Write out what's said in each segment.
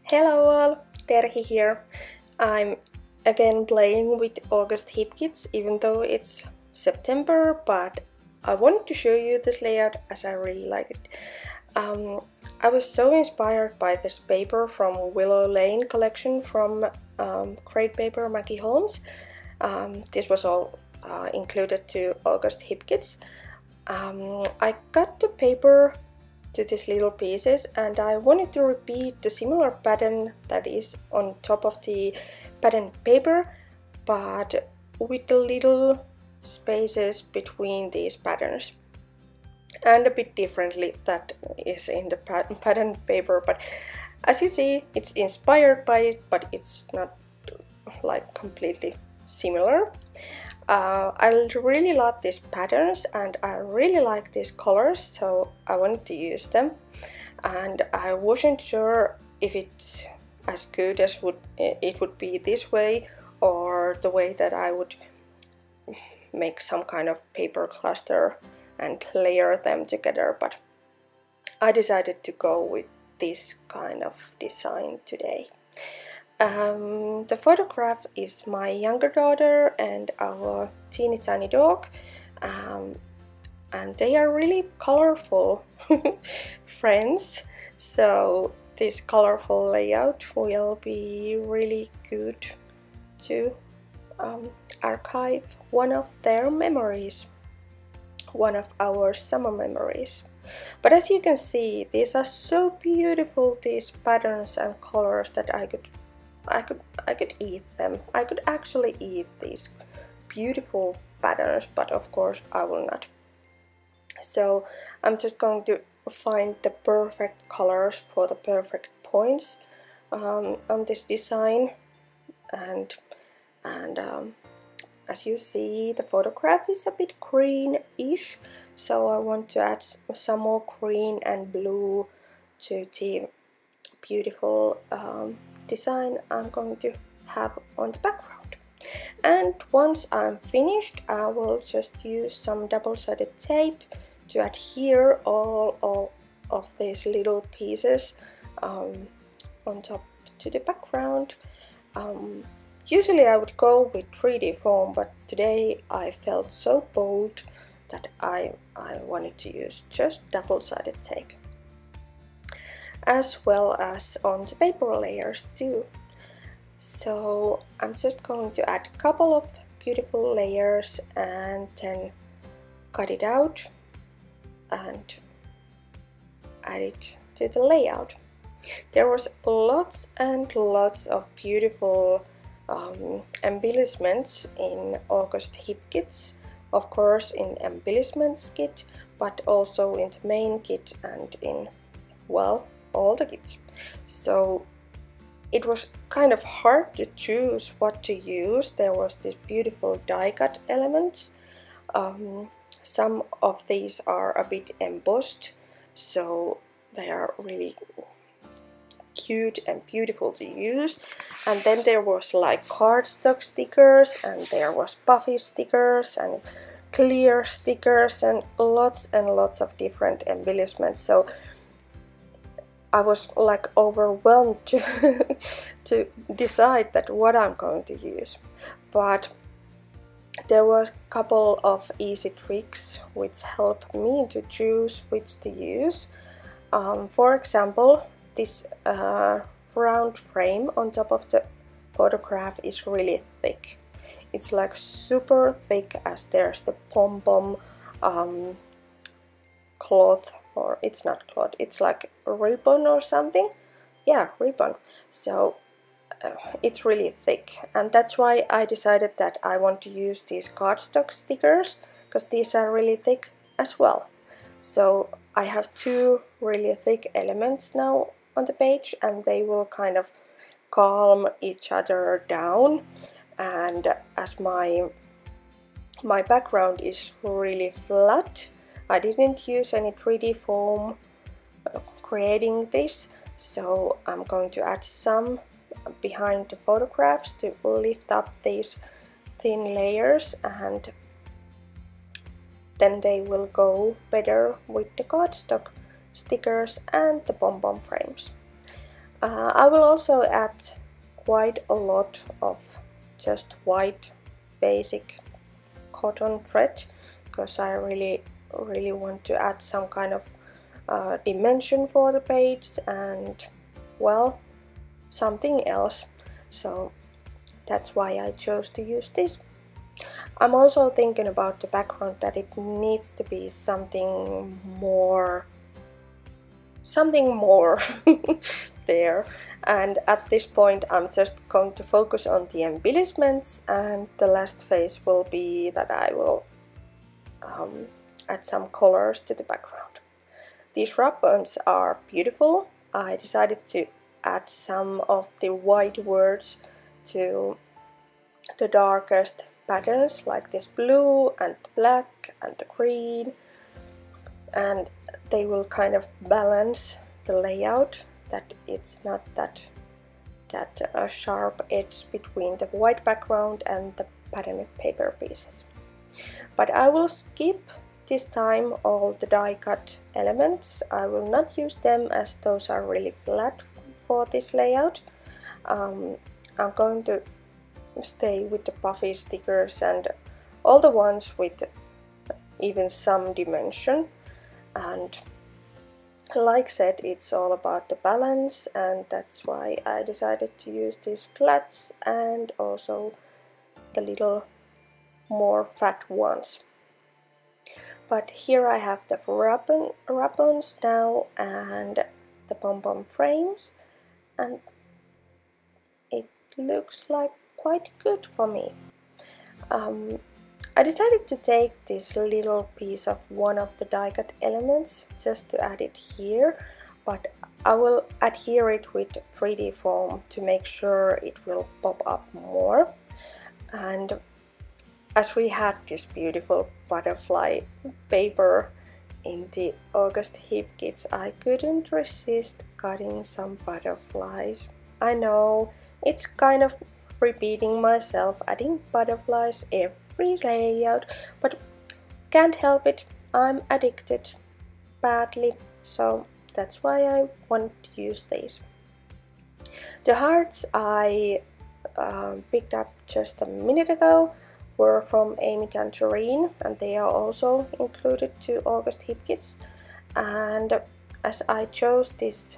Hello all, Terhi here. I'm again playing with August hip kits even though it's September, but I wanted to show you this layout as I really like it. I was so inspired by this paper from Willow Lane collection from Great Paper Mackie Holmes. This was all included to August hip kits. I cut the paper to these little pieces and I wanted to repeat the similar pattern that is on top of the pattern paper, but with the little spaces between these patterns and a bit differently that is in the pattern paper. But as you see, it's inspired by it, but it's not like completely similar. I really love these patterns and I really like these colors, so I wanted to use them, and I wasn't sure if it's as good as it would be this way or the way that I would make some kind of paper cluster and layer them together, but I decided to go with this kind of design today. The photograph is my younger daughter and our teeny tiny dog, and they are really colorful friends, so this colorful layout will be really good to archive one of their memories, one of our summer memories. But as you can see, these are so beautiful, these patterns and colors, that I could eat them. I could actually eat these beautiful patterns, but of course I will not. So I'm just going to find the perfect colors for the perfect points on this design, and as you see, the photograph is a bit greenish, so I want to add some more green and blue to the beautiful design I'm going to have on the background. And once I'm finished, I will just use some double-sided tape to adhere all of these little pieces on top to the background. Usually I would go with 3D foam, but today I felt so bold that I wanted to use just double-sided tape, as well as on the paper layers too. So I'm just going to add a couple of beautiful layers and then cut it out and add it to the layout. There was lots and lots of beautiful embellishments in August hip kits, of course in embellishments kit, but also in the main kit and in, well, all the kits. So it was kind of hard to choose what to use. There was this beautiful die cut elements. Some of these are a bit embossed, so they are really cute and beautiful to use. And then there was like cardstock stickers, and there was puffy stickers and clear stickers and lots of different embellishments. So I was like overwhelmed to decide that what I'm going to use, but there were a couple of easy tricks which helped me to choose which to use. For example, this round frame on top of the photograph is really thick. It's like super thick, as there's the pom-pom cloth, or it's not cloth, it's like a ribbon or something. Yeah, ribbon. So it's really thick, and that's why I decided that I want to use these cardstock stickers, because these are really thick as well. So I have two really thick elements now on the page, and they will kind of calm each other down. And as my background is really flat, I didn't use any 3D foam creating this, so I'm going to add some behind the photographs to lift up these thin layers, and then they will go better with the cardstock stickers and the pom-pom frames. I will also add quite a lot of just white basic cotton thread, because I really want to add some kind of dimension for the page and, well, something else. So that's why I chose to use this. I'm also thinking about the background, that it needs to be something more there, and at this point I'm just going to focus on the embellishments, and the last phase will be that I will add some colors to the background. These ribbons are beautiful. I decided to add some of the white words to the darkest patterns, like this blue and the black and the green, and they will kind of balance the layout, that it's not that sharp edge between the white background and the patterned paper pieces. But I will skip this time all the die cut elements. I will not use them, as those are really flat for this layout. I'm going to stay with the puffy stickers and all the ones with even some dimension. And like said, it's all about the balance, and that's why I decided to use these flats and also the little more fat ones. But here I have the ribbons now and the pom-pom frames, and it looks like quite good for me. I decided to take this little piece of one of the die cut elements just to add it here, but I will adhere it with 3D foam to make sure it will pop up more. And as we had this beautiful butterfly paper in the August Hip Kits, I couldn't resist cutting some butterflies. I know, it's kind of repeating myself, adding butterflies every layout, but can't help it, I'm addicted badly, so that's why I want to use these. The hearts I picked up just a minute ago were from Amy Tangerine, and they are also included to August Hip Kits. And as I chose this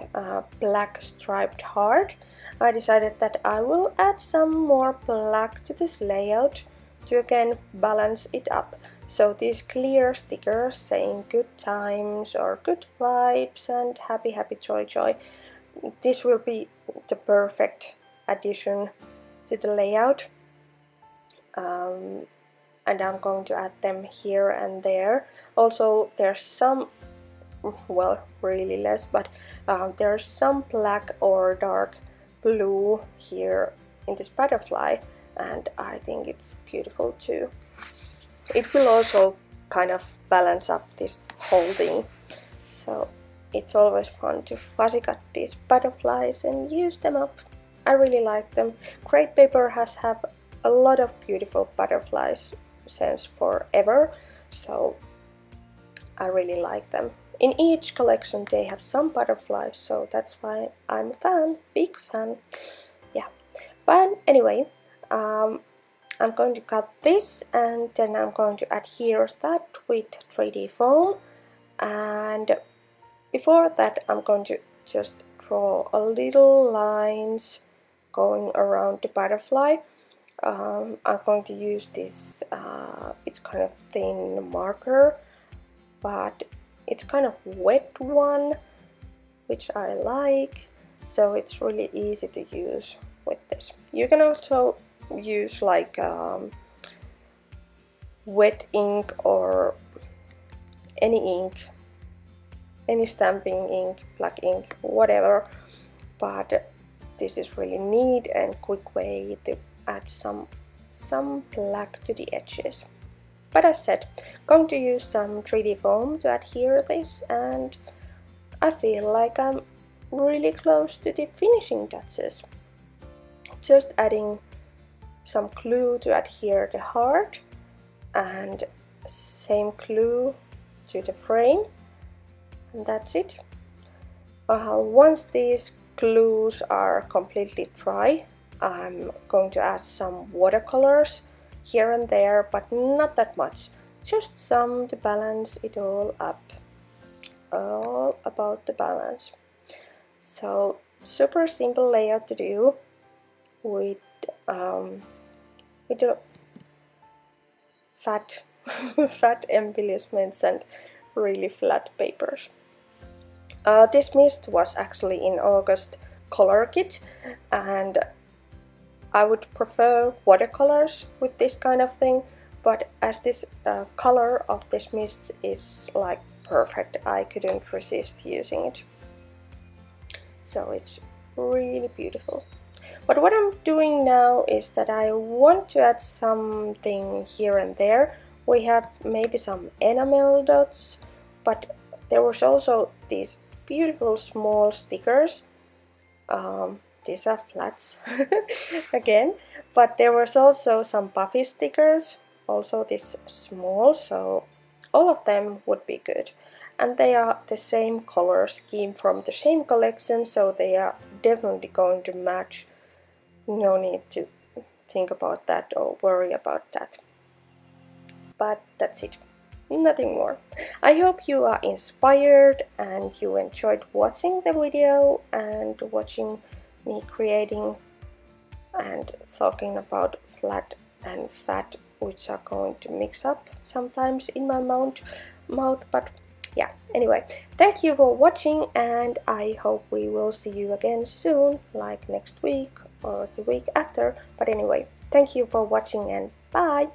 black striped heart, I decided that I will add some more black to this layout to again balance it up. So these clear stickers saying good times or good vibes and happy happy joy joy, this will be the perfect addition to the layout. And I'm going to add them here and there. Also, there's some, well, really less, but there's some black or dark blue here in this butterfly, and I think it's beautiful too. It will also kind of balance up this whole thing, so it's always fun to fuzzy cut these butterflies and use them up. I really like them. Great Paper has had a lot of beautiful butterflies since forever, so I really like them. In each collection they have some butterflies, so that's why I'm a fan, big fan. Yeah, but anyway, I'm going to cut this and then I'm going to adhere that with 3D foam, and before that I'm going to just draw a little lines going around the butterfly. I'm going to use this, it's kind of thin marker, but it's kind of wet one, which I like, so it's really easy to use with this. You can also use like wet ink or any ink, any stamping ink, black ink, whatever, but this is really neat and quick way to add some black to the edges. But as said, going to use some 3D foam to adhere this, and I feel like I'm really close to the finishing touches. Just adding some glue to adhere the heart, and same glue to the frame, and that's it. Once these glues are completely dry, I'm going to add some watercolors here and there, but not that much. Just some to balance it all up. All about the balance. So super simple layout to do with the fat fat embellishments and really flat papers. This mist was actually in August color kit, and I would prefer watercolors with this kind of thing, but as this color of this mist is like perfect, I couldn't resist using it. So it's really beautiful. But what I'm doing now is that I want to add something here and there. We have maybe some enamel dots, but there was also these beautiful small stickers. These are flats again, but there was also some puffy stickers, also this small, so all of them would be good. And they are the same color scheme from the same collection, so they are definitely going to match. No need to think about that or worry about that. But that's it, nothing more. I hope you are inspired and you enjoyed watching the video and watching me creating and talking about flat and fat, which are going to mix up sometimes in my mouth. But yeah, anyway, thank you for watching, and I hope we will see you again soon, like next week or the week after. But anyway, thank you for watching and bye!